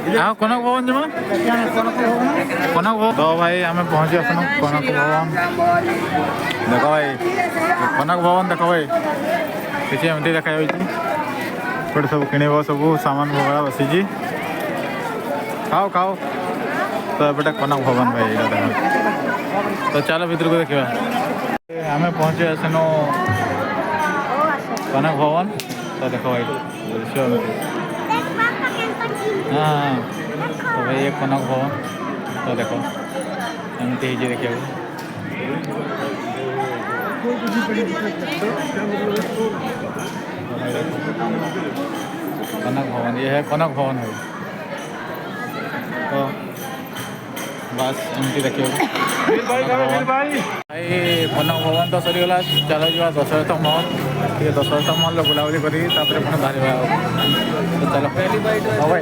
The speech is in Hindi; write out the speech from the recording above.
हाँ कनक भवन जमा कनक भवन तो भाई आम पहुँची आसन कनक भवन देख भाई कनक भवन देख भाई किसी एमती देखा गोटे सब किणव सब सामान वगैरह बसी खाओ खाओ तो एपटे कनक भवन भाई ये देख तो चलो भीतर को देखा आम पहुँचे आसन कनक भवन तो देख भाई दृश्य हाँ तो भाई ये कनक भवन तो देखो एमती ही देखिए कनक भवन ये है कनक भवन है तो बस एमती देखिए भाई कनक भवन तो सरीगला चलो जा दशरथ महल ये दशरथ महल बुलाबुली कर पुणी बाहर तो चलो भाई